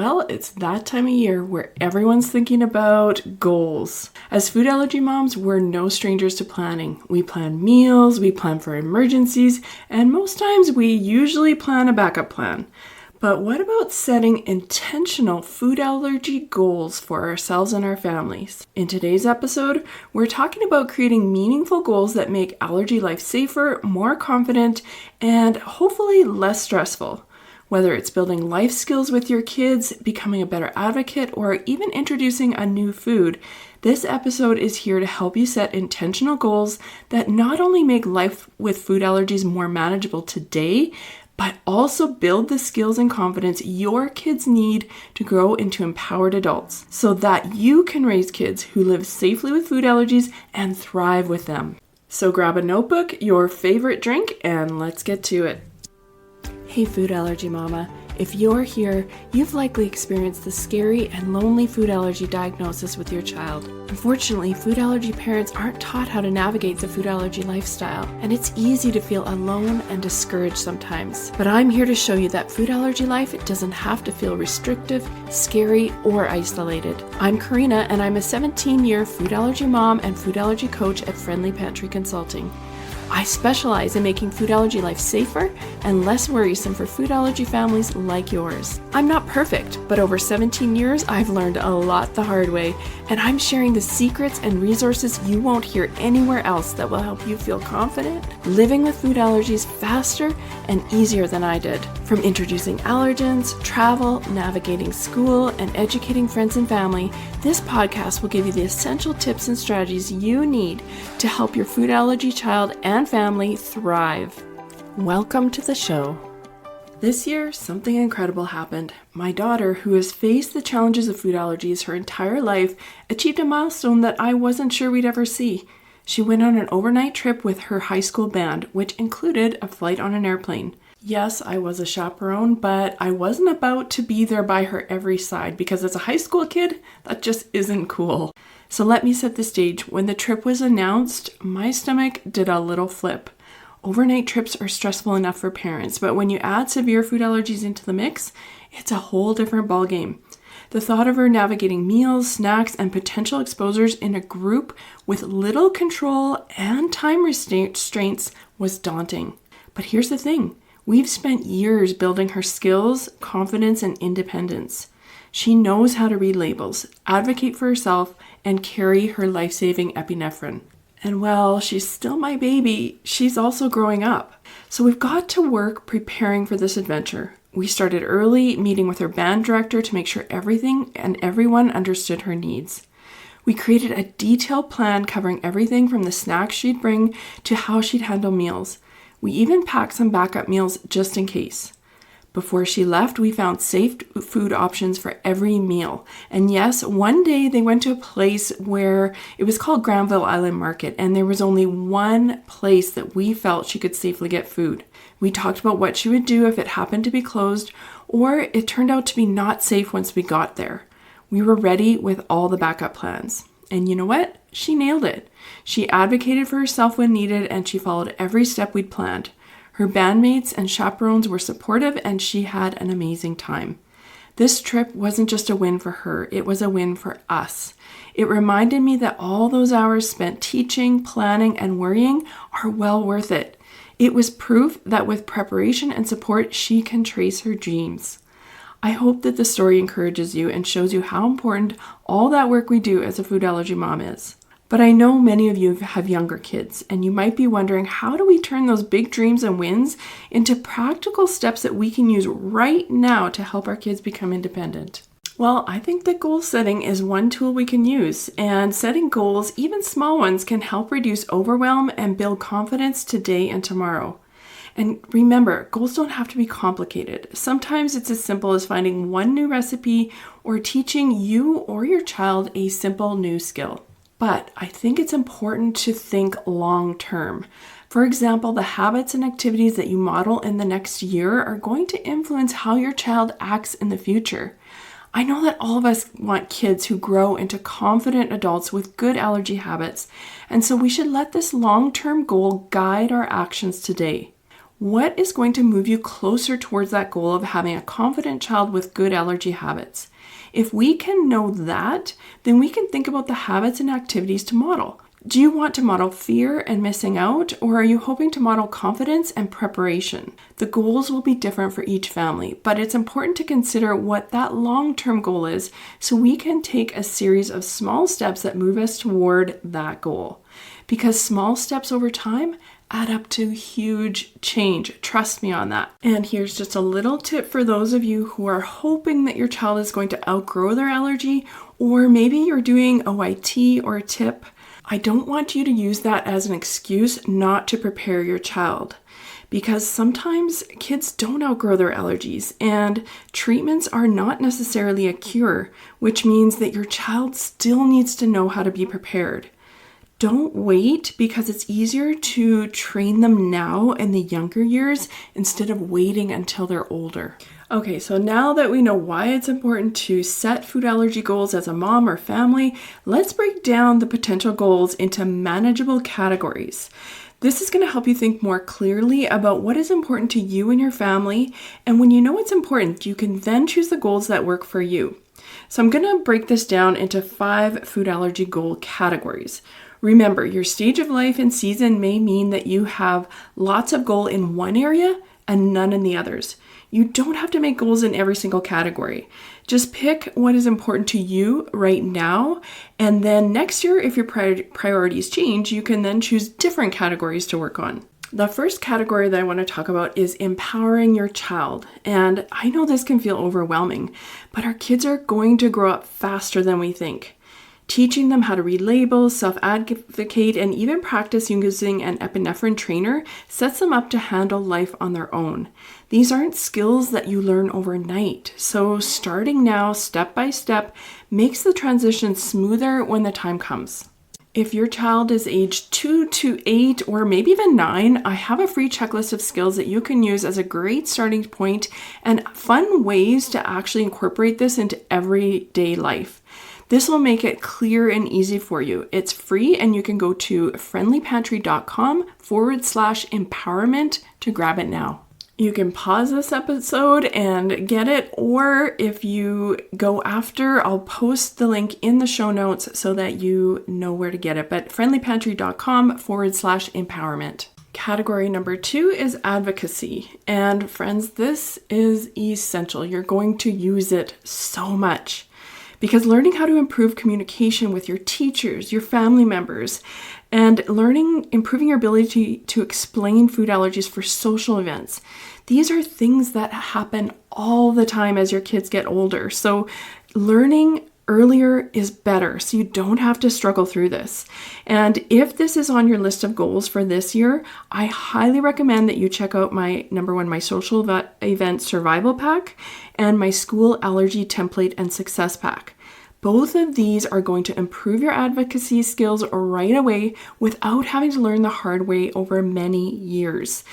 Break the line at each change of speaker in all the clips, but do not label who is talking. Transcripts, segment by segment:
Well, it's that time of year where everyone's thinking about goals. As food allergy moms, we're no strangers to planning. We plan meals, we plan for emergencies, and most times we usually plan a backup plan. But what about setting intentional food allergy goals for ourselves and our families? In today's episode, we're talking about creating meaningful goals that make allergy life safer, more confident, and hopefully less stressful. Whether it's building life skills with your kids, becoming a better advocate, or even introducing a new food, this episode is here to help you set intentional goals that not only make life with food allergies more manageable today, but also build the skills and confidence your kids need to grow into empowered adults so that you can raise kids who live safely with food allergies and thrive with them. So grab a notebook, your favorite drink, and let's get to it. Hey food allergy mama, if you're here, you've likely experienced the scary and lonely food allergy diagnosis with your child. Unfortunately, food allergy parents aren't taught how to navigate the food allergy lifestyle, and it's easy to feel alone and discouraged sometimes. But I'm here to show you that food allergy life doesn't have to feel restrictive, scary, or isolated. I'm Karina, and I'm a 17-year food allergy mom and food allergy coach at Friendly Pantry Consulting. I specialize in making food allergy life safer and less worrisome for food allergy families like yours. I'm not perfect, but over 17 years, I've learned a lot the hard way, and I'm sharing the secrets and resources you won't hear anywhere else that will help you feel confident living with food allergies faster and easier than I did. From introducing allergens, travel, navigating school, and educating friends and family, this podcast will give you the essential tips and strategies you need to help your food allergy child and family thrive. Welcome to the show. This year, something incredible happened. My daughter, who has faced the challenges of food allergies her entire life, achieved a milestone that I wasn't sure we'd ever see. She went on an overnight trip with her high school band, which included a flight on an airplane. Yes, I was a chaperone, but I wasn't about to be there by her every side because as a high school kid, that just isn't cool. So let me set the stage. When the trip was announced, my stomach did a little flip. Overnight trips are stressful enough for parents, but when you add severe food allergies into the mix, it's a whole different ballgame. The thought of her navigating meals, snacks, and potential exposures in a group with little control and time restraints was daunting. But here's the thing. We've spent years building her skills, confidence, and independence. She knows how to read labels, advocate for herself, and carry her life-saving epinephrine. And while she's still my baby, she's also growing up. So we've got to work preparing for this adventure. We started early, meeting with her band director to make sure everything and everyone understood her needs. We created a detailed plan covering everything from the snacks she'd bring to how she'd handle meals. We even packed some backup meals just in case. Before she left, we found safe food options for every meal. And yes, one day they went to a place where it was called Granville Island Market, and there was only one place that we felt she could safely get food. We talked about what she would do if it happened to be closed, or it turned out to be not safe once we got there. We were ready with all the backup plans. And you know what? She nailed it. She advocated for herself when needed, and she followed every step we'd planned. Her bandmates and chaperones were supportive, and she had an amazing time. This trip wasn't just a win for her, it was a win for us. It reminded me that all those hours spent teaching, planning, and worrying are well worth it. It was proof that with preparation and support, she can trace her dreams. I hope that the story encourages you and shows you how important all that work we do as a food allergy mom is. But I know many of you have younger kids, and you might be wondering, how do we turn those big dreams and wins into practical steps that we can use right now to help our kids become independent? Well, I think that goal setting is one tool we can use, and setting goals, even small ones, can help reduce overwhelm and build confidence today and tomorrow. And remember, goals don't have to be complicated. Sometimes it's as simple as finding one new recipe or teaching you or your child a simple new skill. But I think it's important to think long term. For example, the habits and activities that you model in the next year are going to influence how your child acts in the future. I know that all of us want kids who grow into confident adults with good allergy habits, and so we should let this long-term goal guide our actions today. What is going to move you closer towards that goal of having a confident child with good allergy habits? If we can know that, then we can think about the habits and activities to model. Do you want to model fear and missing out, or are you hoping to model confidence and preparation? The goals will be different for each family, but it's important to consider what that long-term goal is so we can take a series of small steps that move us toward that goal. Because small steps over time add up to huge change. Trust me on that. And here's just a little tip for those of you who are hoping that your child is going to outgrow their allergy, or maybe you're doing a YT or a TIP. I don't want you to use that as an excuse not to prepare your child, because sometimes kids don't outgrow their allergies and treatments are not necessarily a cure, which means that your child still needs to know how to be prepared. Don't wait, because it's easier to train them now in the younger years instead of waiting until they're older. Okay, so now that we know why it's important to set food allergy goals as a mom or family, let's break down the potential goals into manageable categories. This is going to help you think more clearly about what is important to you and your family, and when you know what's important, you can then choose the goals that work for you. So I'm going to break this down into 5 food allergy goal categories. Remember, your stage of life and season may mean that you have lots of goal in one area and none in the others. You don't have to make goals in every single category. Just pick what is important to you right now, and then next year, if your priorities change, you can then choose different categories to work on. The first category that I want to talk about is empowering your child. And I know this can feel overwhelming, but our kids are going to grow up faster than we think. Teaching them how to read labels, self-advocate, and even practice using an epinephrine trainer sets them up to handle life on their own. These aren't skills that you learn overnight, so starting now, step by step, makes the transition smoother when the time comes. If your child is aged 2 to 8 or maybe even 9, I have a free checklist of skills that you can use as a great starting point and fun ways to actually incorporate this into everyday life. This will make it clear and easy for you. It's free, and you can go to friendlypantry.com/empowerment to grab it now. You can pause this episode and get it, or if you go after, I'll post the link in the show notes so that you know where to get it. But friendlypantry.com/empowerment. Category number 2 is advocacy. And friends, this is essential. You're going to use it so much. Because learning how to improve communication with your teachers, your family members, and improving your ability to explain food allergies for social events, these are things that happen all the time as your kids get older. So learning earlier is better, so you don't have to struggle through this. And if this is on your list of goals for this year, I highly recommend that you check out my social event survival pack and my school allergy template and success pack. Both of these are going to improve your advocacy skills right away without having to learn the hard way over many years.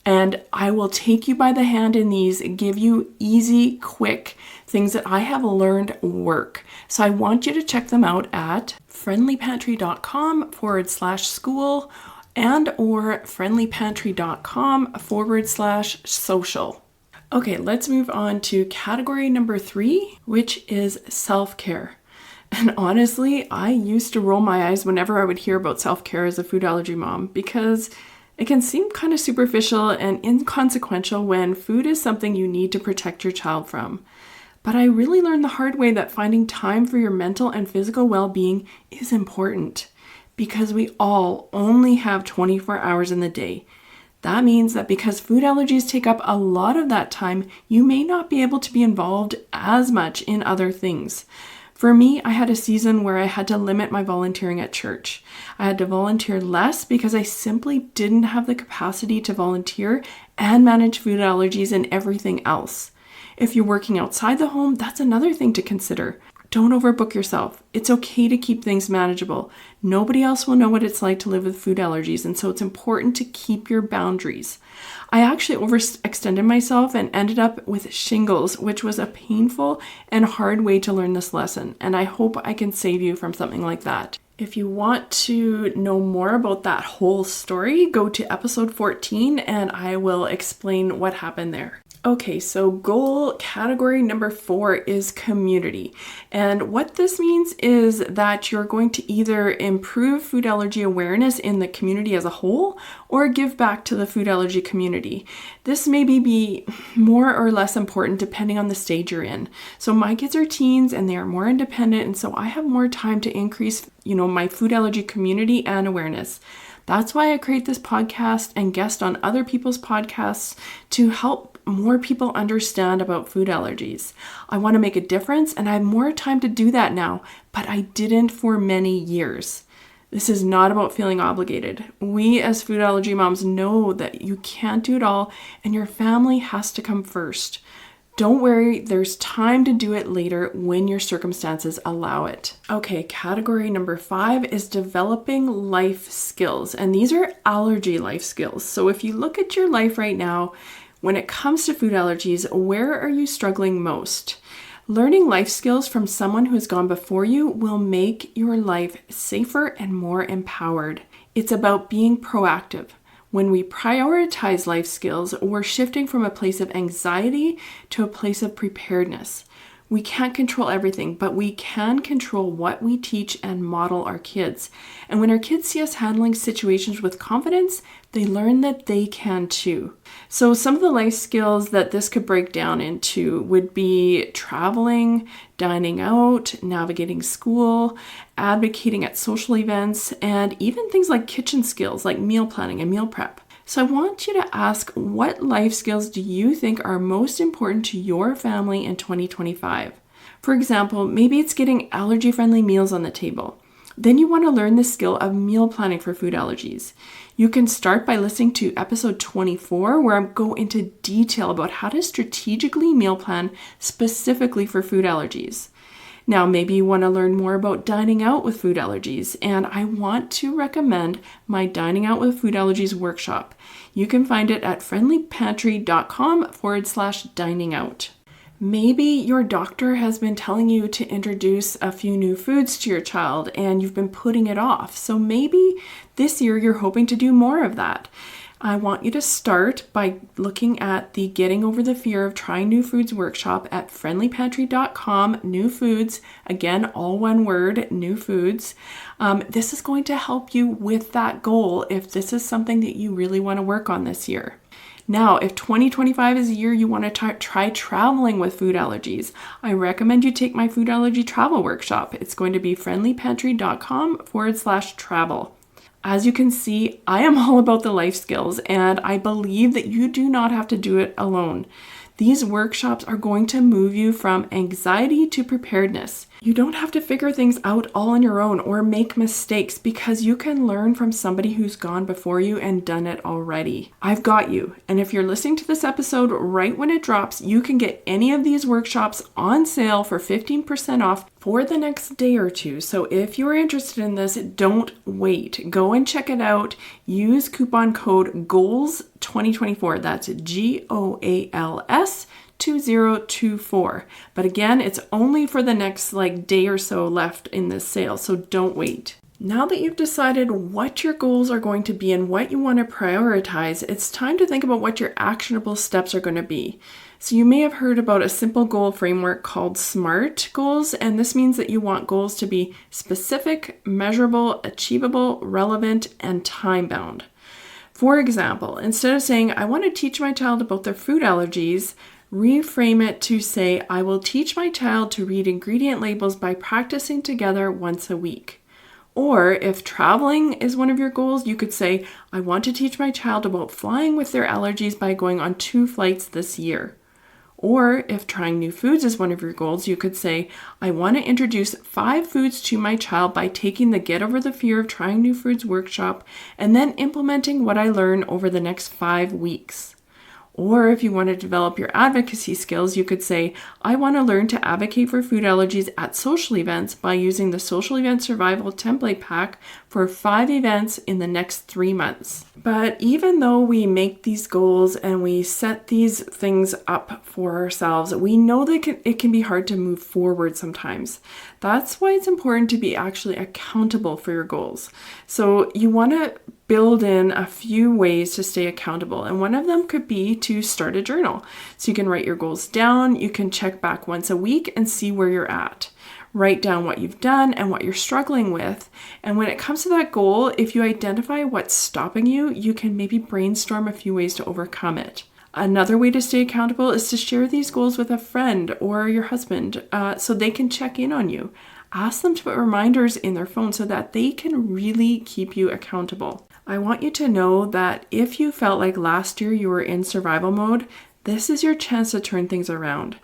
And I will take you by the hand in these, give you easy, quick things that I have learned work. So I want you to check them out at friendlypantry.com/school and or friendlypantry.com/social. Okay, let's move on to category number 3, which is self-care. And honestly, I used to roll my eyes whenever I would hear about self-care as a food allergy mom, because it can seem kind of superficial and inconsequential when food is something you need to protect your child from. But I really learned the hard way that finding time for your mental and physical well-being is important, because we all only have 24 hours in the day. That means that because food allergies take up a lot of that time, you may not be able to be involved as much in other things. For me, I had a season where I had to limit my volunteering at church. I had to volunteer less because I simply didn't have the capacity to volunteer and manage food allergies and everything else. If you're working outside the home, that's another thing to consider. Don't overbook yourself. It's okay to keep things manageable. Nobody else will know what it's like to live with food allergies, and so it's important to keep your boundaries. I actually overextended myself and ended up with shingles, which was a painful and hard way to learn this lesson, and I hope I can save you from something like that. If you want to know more about that whole story, go to episode 14 and I will explain what happened there. Okay, so goal category number 4 is community. And what this means is that you're going to either improve food allergy awareness in the community as a whole or give back to the food allergy community. This may be more or less important depending on the stage you're in. So my kids are teens and they are more independent, and so I have more time to increase, my food allergy community and awareness. That's why I create this podcast and guest on other people's podcasts to help more people understand about food allergies. I want to make a difference and I have more time to do that now, but I didn't for many years. This is not about feeling obligated. We as food allergy moms know that you can't do it all and your family has to come first. Don't worry, there's time to do it later when your circumstances allow it. Okay, category number 5 is developing life skills, and these are allergy life skills. So if you look at your life right now, when it comes to food allergies, where are you struggling most? Learning life skills from someone who has gone before you will make your life safer and more empowered. It's about being proactive. When we prioritize life skills, we're shifting from a place of anxiety to a place of preparedness. We can't control everything, but we can control what we teach and model our kids. And when our kids see us handling situations with confidence, they learn that they can too. So some of the life skills that this could break down into would be traveling, dining out, navigating school, advocating at social events, and even things like kitchen skills like meal planning and meal prep. So I want you to ask, what life skills do you think are most important to your family in 2025? For example, maybe it's getting allergy-friendly meals on the table. Then you want to learn the skill of meal planning for food allergies. You can start by listening to episode 24, where I go into detail about how to strategically meal plan specifically for food allergies. Now, maybe you want to learn more about dining out with food allergies, and I want to recommend my Dining Out with Food Allergies workshop. You can find it at friendlypantry.com/dining out. Maybe your doctor has been telling you to introduce a few new foods to your child and you've been putting it off. So maybe this year you're hoping to do more of that. I want you to start by looking at the Getting Over the Fear of Trying New Foods workshop at friendlypantry.com, new foods, again, all one word, new foods. This is going to help you with that goal if this is something that you really want to work on this year. Now, if 2025 is a year you want to try traveling with food allergies, I recommend you take my food allergy travel workshop. It's going to be friendlypantry.com/travel. As you can see, I am all about the life skills, and I believe that you do not have to do it alone. These workshops are going to move you from anxiety to preparedness. You don't have to figure things out all on your own or make mistakes, because you can learn from somebody who's gone before you and done it already. I've got you. And if you're listening to this episode right when it drops, you can get any of these workshops on sale for 15% off for the next day or two. So if you're interested in this, don't wait. Go and check it out. Use coupon code GOALS2024. That's GOALS 2024. But again, it's only for the next day or so left in this sale, so don't wait. Now that you've decided what your goals are going to be and what you want to prioritize, it's time to think about what your actionable steps are going to be. So you may have heard about a simple goal framework called SMART goals, and this means that you want goals to be specific, measurable, achievable, relevant, and time-bound. For example, instead of saying, I want to teach my child about their food allergies, reframe it to say, I will teach my child to read ingredient labels by practicing together once a week. Or if traveling is one of your goals, you could say, I want to teach my child about flying with their allergies by going on 2 flights this year. Or if trying new foods is one of your goals, you could say, I want to introduce 5 foods to my child by taking the Get Over the Fear of Trying New Foods workshop and then implementing what I learn over the next 5 weeks. Or if you want to develop your advocacy skills, you could say, I want to learn to advocate for food allergies at social events by using the Social Event Survival Template Pack for 5 events in the next 3 months. But even though we make these goals and we set these things up for ourselves, we know that it can be hard to move forward sometimes. That's why it's important to be actually accountable for your goals. So you want to build in a few ways to stay accountable. And one of them could be to start a journal. So you can write your goals down. You can check back once a week and see where you're at. Write down what you've done and what you're struggling with. And when it comes to that goal, if you identify what's stopping you, you can maybe brainstorm a few ways to overcome it. Another way to stay accountable is to share these goals with a friend or your husband so they can check in on you. Ask them to put reminders in their phone so that they can really keep you accountable. I want you to know that if you felt like last year you were in survival mode, this is your chance to turn things around.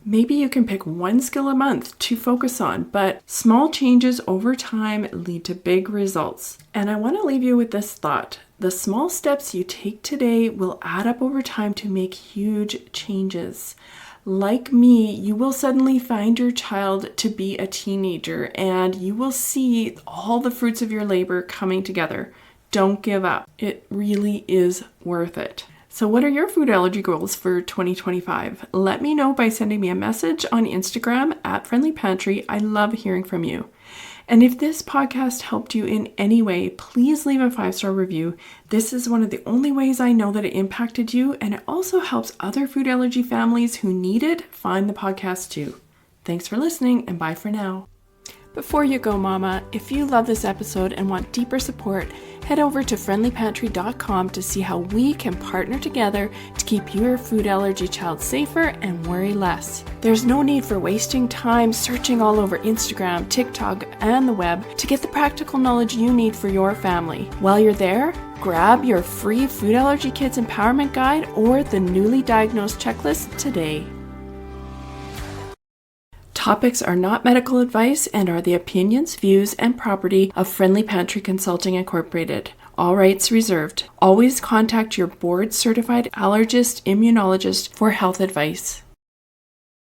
Maybe you can pick one skill a month to focus on, but small changes over time lead to big results. And I want to leave you with this thought. The small steps you take today will add up over time to make huge changes. Like me, you will suddenly find your child to be a teenager and you will see all the fruits of your labor coming together. Don't give up. It really is worth it. So what are your food allergy goals for 2025? Let me know by sending me a message on Instagram at Friendly Pantry. I love hearing from you. And if this podcast helped you in any way, please leave a 5-star review. This is one of the only ways I know that it impacted you, and it also helps other food allergy families who need it find the podcast too. Thanks for listening, and bye for now. Before you go, Mama, if you love this episode and want deeper support, head over to friendlypantry.com to see how we can partner together to keep your food allergy child safer and worry less. There's no need for wasting time searching all over Instagram, TikTok, and the web to get the practical knowledge you need for your family. While you're there, grab your free Food Allergy Kids Empowerment Guide or the newly diagnosed checklist today. Topics are not medical advice and are the opinions, views, and property of Friendly Pantry Consulting Incorporated. All rights reserved. Always contact your board-certified allergist, immunologist for health advice.